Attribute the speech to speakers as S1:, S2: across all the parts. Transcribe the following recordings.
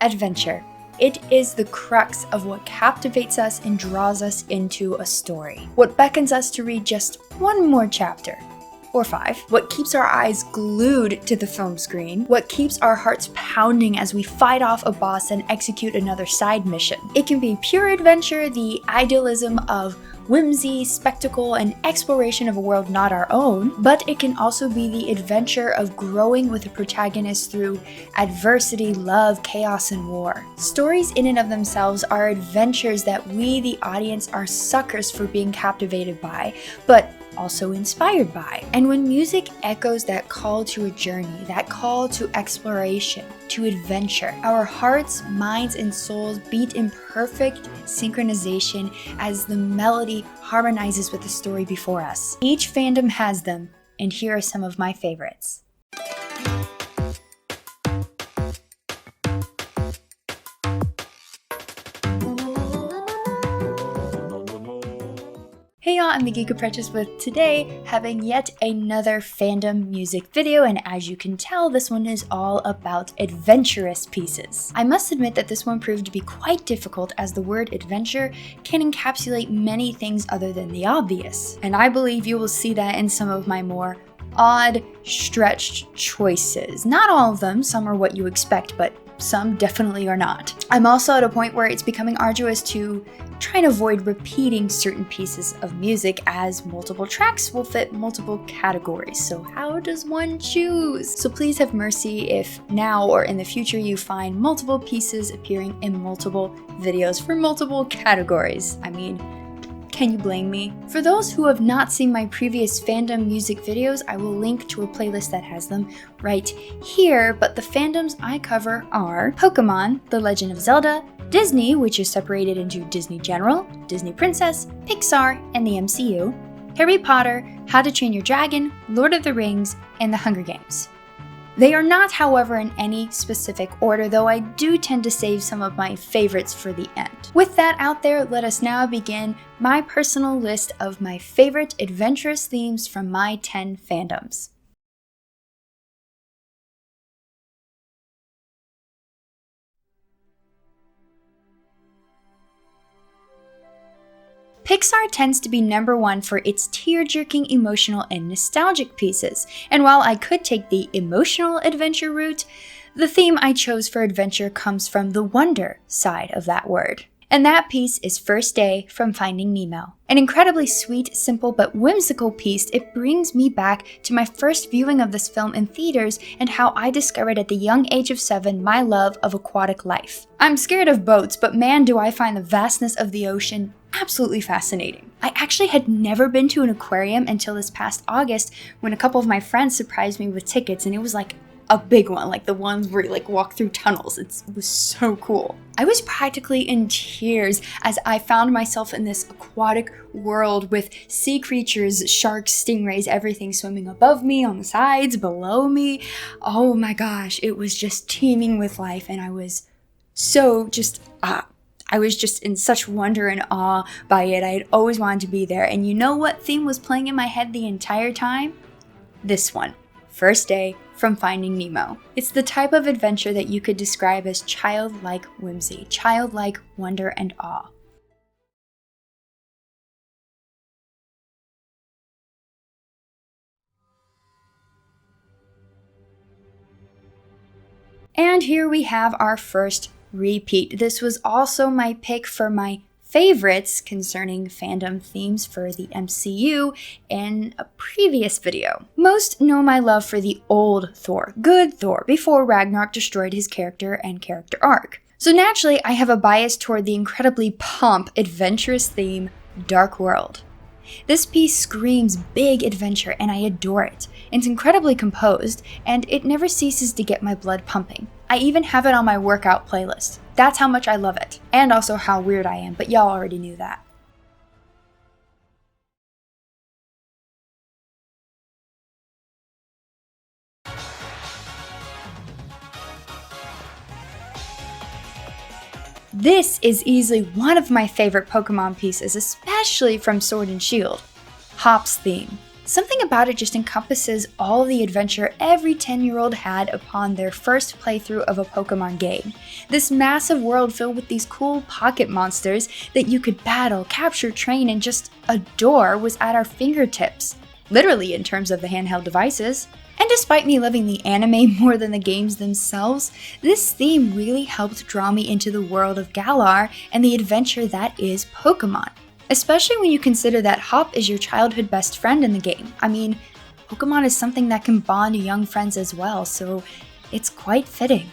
S1: Adventure. It is the crux of what captivates us and draws us into a story. What beckons us to read just one more chapter. Or 5. What keeps our eyes glued to the film screen. What keeps our hearts pounding as we fight off a boss and execute another side mission. It can be pure adventure, the idealism of whimsy, spectacle, and exploration of a world not our own, but it can also be the adventure of growing with a protagonist through adversity, love, chaos, and war. Stories in and of themselves are adventures that we, the audience, are suckers for being captivated by, but also inspired by. And when music echoes that call to a journey, that call to exploration, to adventure, our hearts, minds, and souls beat in perfect synchronization as the melody harmonizes with the story before us. Each fandom has them, and here are some of my favorites. Hey y'all, I'm the Geek Apprentice with today having yet another fandom music video, and as you can tell, this one is all about adventurous pieces. I must admit that this one proved to be quite difficult as the word adventure can encapsulate many things other than the obvious, and I believe you will see that in some of my more odd, stretched choices. Not all of them, some are what you expect, but some definitely are not. I'm also at a point where it's becoming arduous to try and avoid repeating certain pieces of music as multiple tracks will fit multiple categories. So how does one choose? So please have mercy if now or in the future you find multiple pieces appearing in multiple videos for multiple categories. I mean, can you blame me? For those who have not seen my previous fandom music videos, I will link to a playlist that has them right here, but the fandoms I cover are Pokemon, The Legend of Zelda, Disney, which is separated into Disney General, Disney Princess, Pixar, and the MCU, Harry Potter, How to Train Your Dragon, Lord of the Rings, and The Hunger Games. They are not, however, in any specific order, though I do tend to save some of my favorites for the end. With that out there, let us now begin my personal list of my favorite adventurous themes from my 10 fandoms. Pixar tends to be number one for its tear-jerking, emotional, and nostalgic pieces, and while I could take the emotional adventure route, the theme I chose for adventure comes from the wonder side of that word. And that piece is First Day from Finding Nemo. An incredibly sweet, simple, but whimsical piece, it brings me back to my first viewing of this film in theaters and how I discovered at the young age of 7 my love of aquatic life. I'm scared of boats, but man do I find the vastness of the ocean absolutely fascinating. I actually had never been to an aquarium until this past August when a couple of my friends surprised me with tickets, and it was like a big one, like the ones where you like walk through tunnels. It was so cool. I was practically in tears as I found myself in this aquatic world with sea creatures, sharks, stingrays, everything swimming above me, on the sides, below me. Oh my gosh, it was just teeming with life, and I was so I was just in such wonder and awe by it. I had always wanted to be there, and you know what theme was playing in my head the entire time? This one, First Day from Finding Nemo. It's the type of adventure that you could describe as childlike whimsy, childlike wonder and awe. And here we have our first repeat. This was also my pick for my favorites concerning fandom themes for the MCU in a previous video. Most know my love for the old Thor, good Thor, before Ragnarok destroyed his character and character arc. So naturally, I have a bias toward the incredibly adventurous theme, Dark World. This piece screams big adventure, and I adore it. It's incredibly composed, and it never ceases to get my blood pumping. I even have it on my workout playlist. That's how much I love it, and also how weird I am, but y'all already knew that. This is easily one of my favorite Pokemon pieces, especially from Sword and Shield. Hop's theme. Something about it just encompasses all the adventure every 10-year-old had upon their first playthrough of a Pokemon game. This massive world filled with these cool pocket monsters that you could battle, capture, train, and just adore was at our fingertips. Literally in terms of the handheld devices. And despite me loving the anime more than the games themselves, this theme really helped draw me into the world of Galar and the adventure that is Pokemon. Especially when you consider that Hop is your childhood best friend in the game. I mean, Pokemon is something that can bond young friends as well, so it's quite fitting.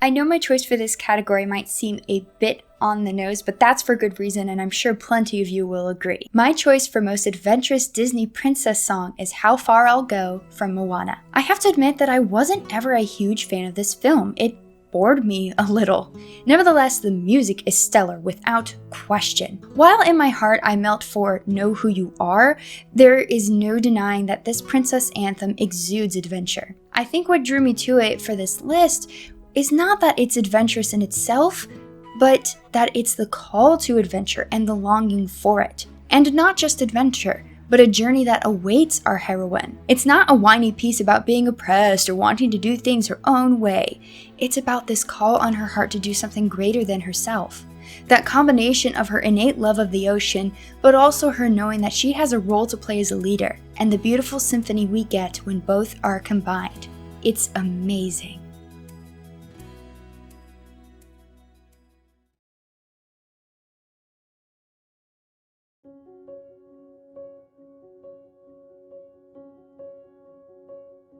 S1: I know my choice for this category might seem a bit on the nose, but that's for good reason, and I'm sure plenty of you will agree. My choice for most adventurous Disney princess song is How Far I'll Go from Moana. I have to admit that I wasn't ever a huge fan of this film. It bored me a little. Nevertheless, the music is stellar without question. While in my heart I melt for Know Who You Are, there is no denying that this princess anthem exudes adventure. I think what drew me to it for this list is not that it's adventurous in itself, but that it's the call to adventure and the longing for it. And not just adventure, but a journey that awaits our heroine. It's not a whiny piece about being oppressed or wanting to do things her own way. It's about this call on her heart to do something greater than herself. That combination of her innate love of the ocean, but also her knowing that she has a role to play as a leader, and the beautiful symphony we get when both are combined. It's amazing.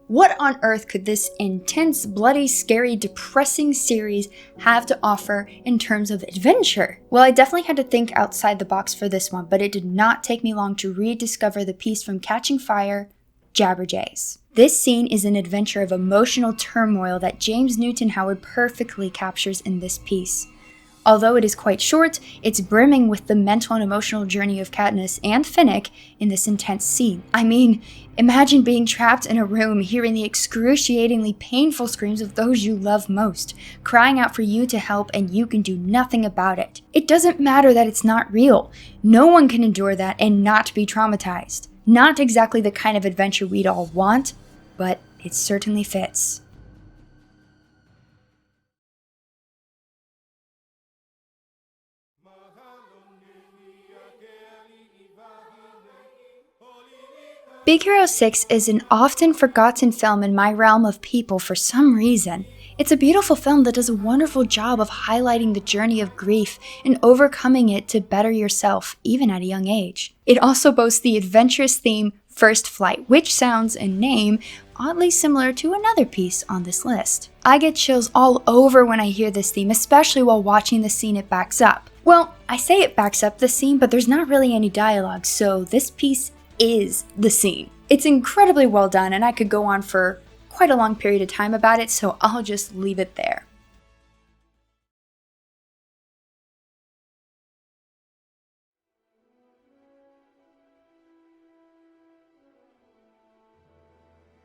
S1: What on earth could this intense, bloody, scary, depressing series have to offer in terms of adventure? Well, I definitely had to think outside the box for this one, but it did not take me long to rediscover the piece from Catching Fire, Jabberjays. This scene is an adventure of emotional turmoil that James Newton Howard perfectly captures in this piece. Although it is quite short, it's brimming with the mental and emotional journey of Katniss and Finnick in this intense scene. I mean, imagine being trapped in a room, hearing the excruciatingly painful screams of those you love most, crying out for you to help, and you can do nothing about it. It doesn't matter that it's not real. No one can endure that and not be traumatized. Not exactly the kind of adventure we'd all want, but it certainly fits. Big Hero 6 is an often forgotten film in my realm of people for some reason. It's a beautiful film that does a wonderful job of highlighting the journey of grief and overcoming it to better yourself, even at a young age. It also boasts the adventurous theme First Flight, which sounds in name oddly similar to another piece on this list. I get chills all over when I hear this theme, especially while watching the scene it backs up. Well, I say it backs up the scene, but there's not really any dialogue, so this piece is the scene. It's incredibly well done, and I could go on for quite a long period of time about it, so I'll just leave it there.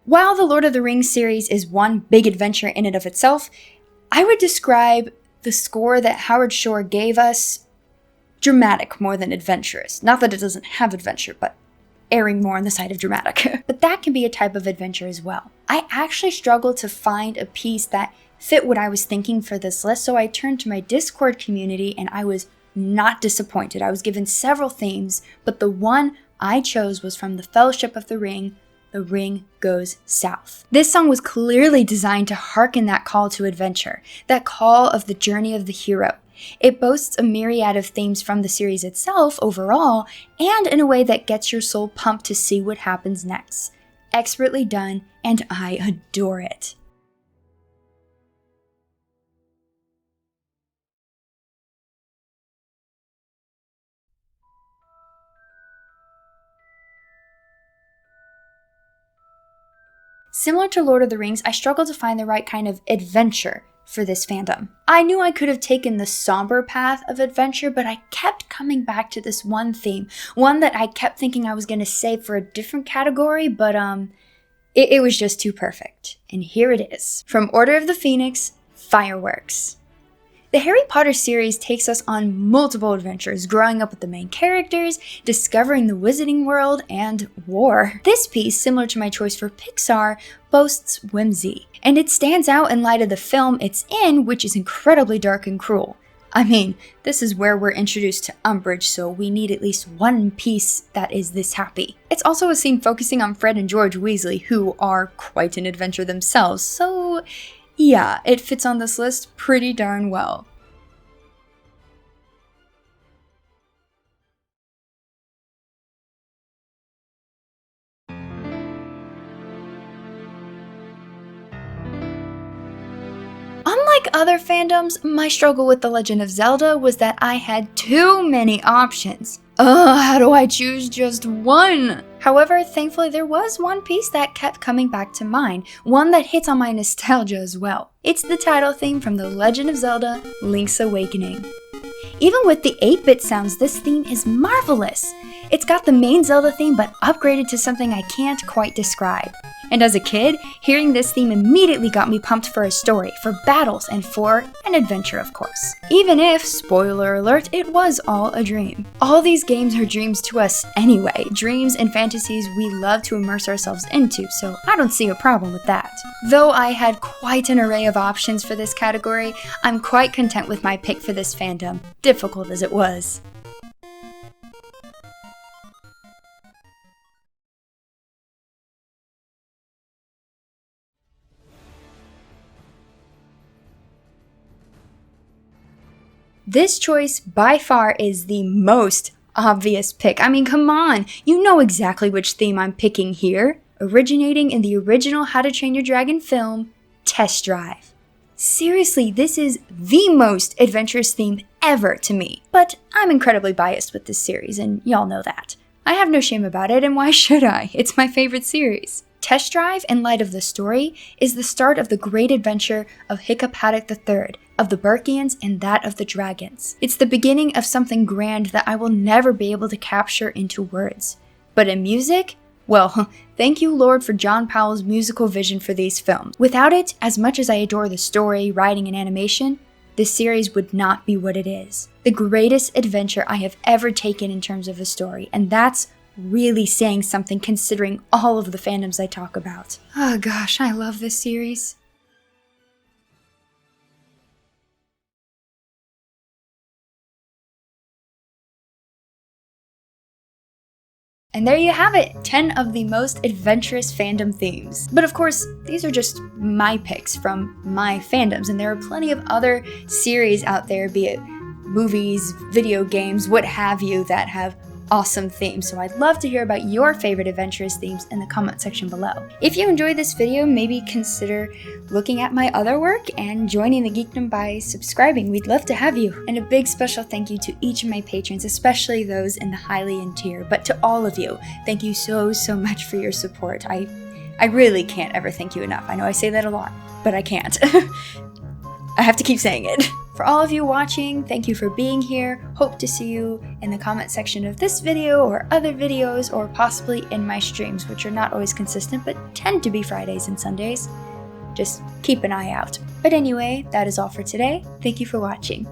S1: While the Lord of the Rings series is one big adventure in and of itself, I would describe the score that Howard Shore gave us dramatic more than adventurous. Not that it doesn't have adventure, but erring more on the side of dramatic. But that can be a type of adventure as well. I actually struggled to find a piece that fit what I was thinking for this list, so I turned to my Discord community and I was not disappointed. I was given several themes, but the one I chose was from the Fellowship of the Ring, The Ring Goes South. This song was clearly designed to hearken that call to adventure, that call of the journey of the hero. It boasts a myriad of themes from the series itself overall, and in a way that gets your soul pumped to see what happens next. Expertly done, and I adore it. Similar to Lord of the Rings, I struggled to find the right kind of adventure for this fandom. I knew I could have taken the somber path of adventure, but I kept coming back to this one theme, one that I kept thinking I was going to save for a different category, but It was just too perfect. And here it is. From Order of the Phoenix, Fireworks. The Harry Potter series takes us on multiple adventures, growing up with the main characters, discovering the Wizarding World, and war. This piece, similar to my choice for Pixar, boasts whimsy. And it stands out in light of the film it's in, which is incredibly dark and cruel. I mean, this is where we're introduced to Umbridge, so we need at least one piece that is this happy. It's also a scene focusing on Fred and George Weasley, who are quite an adventure themselves, so yeah, it fits on this list pretty darn well. Unlike other fandoms, my struggle with The Legend of Zelda was that I had too many options. How do I choose just one? However, thankfully there was one piece that kept coming back to mind, one that hits on my nostalgia as well. It's the title theme from The Legend of Zelda: Link's Awakening. Even with the 8-bit sounds, this theme is marvelous. It's got the main Zelda theme but upgraded to something I can't quite describe. And as a kid, hearing this theme immediately got me pumped for a story, for battles, and for an adventure, of course. Even if, spoiler alert, it was all a dream. All these games are dreams to us anyway, dreams and fantasies we love to immerse ourselves into, so I don't see a problem with that. Though I had quite an array of options for this category, I'm quite content with my pick for this fandom, difficult as it was. This choice, by far, is the most obvious pick. I mean, come on, you know exactly which theme I'm picking here. Originating in the original How to Train Your Dragon film, Test Drive. Seriously, this is the most adventurous theme ever to me. But I'm incredibly biased with this series, and y'all know that. I have no shame about it, and why should I? It's my favorite series. Test Drive, in light of the story, is the start of the great adventure of Hiccup Haddock III, of the Burkians, and that of the dragons. It's the beginning of something grand that I will never be able to capture into words. But in music? Well, thank you, Lord, for John Powell's musical vision for these films. Without it, as much as I adore the story, writing, and animation, this series would not be what it is. The greatest adventure I have ever taken in terms of a story, and that's really saying something considering all of the fandoms I talk about. Oh gosh, I love this series. And there you have it, 10 of the most adventurous fandom themes. But of course, these are just my picks from my fandoms, and there are plenty of other series out there, be it movies, video games, what have you, that have awesome themes. So I'd love to hear about your favorite adventurous themes in the comment section below. If you enjoyed this video, maybe consider looking at my other work and joining the Geekdom by subscribing. We'd love to have you. And a big special thank you to each of my patrons, especially those in the highly end tier, but to all of you, thank you so much for your support. I really can't ever thank you enough. I know I say that a lot, but I can't. I have to keep saying it. For all of you watching, thank you for being here. Hope to see you in the comment section of this video or other videos, or possibly in my streams, which are not always consistent but tend to be Fridays and Sundays. Just keep an eye out. But anyway, that is all for today. Thank you for watching.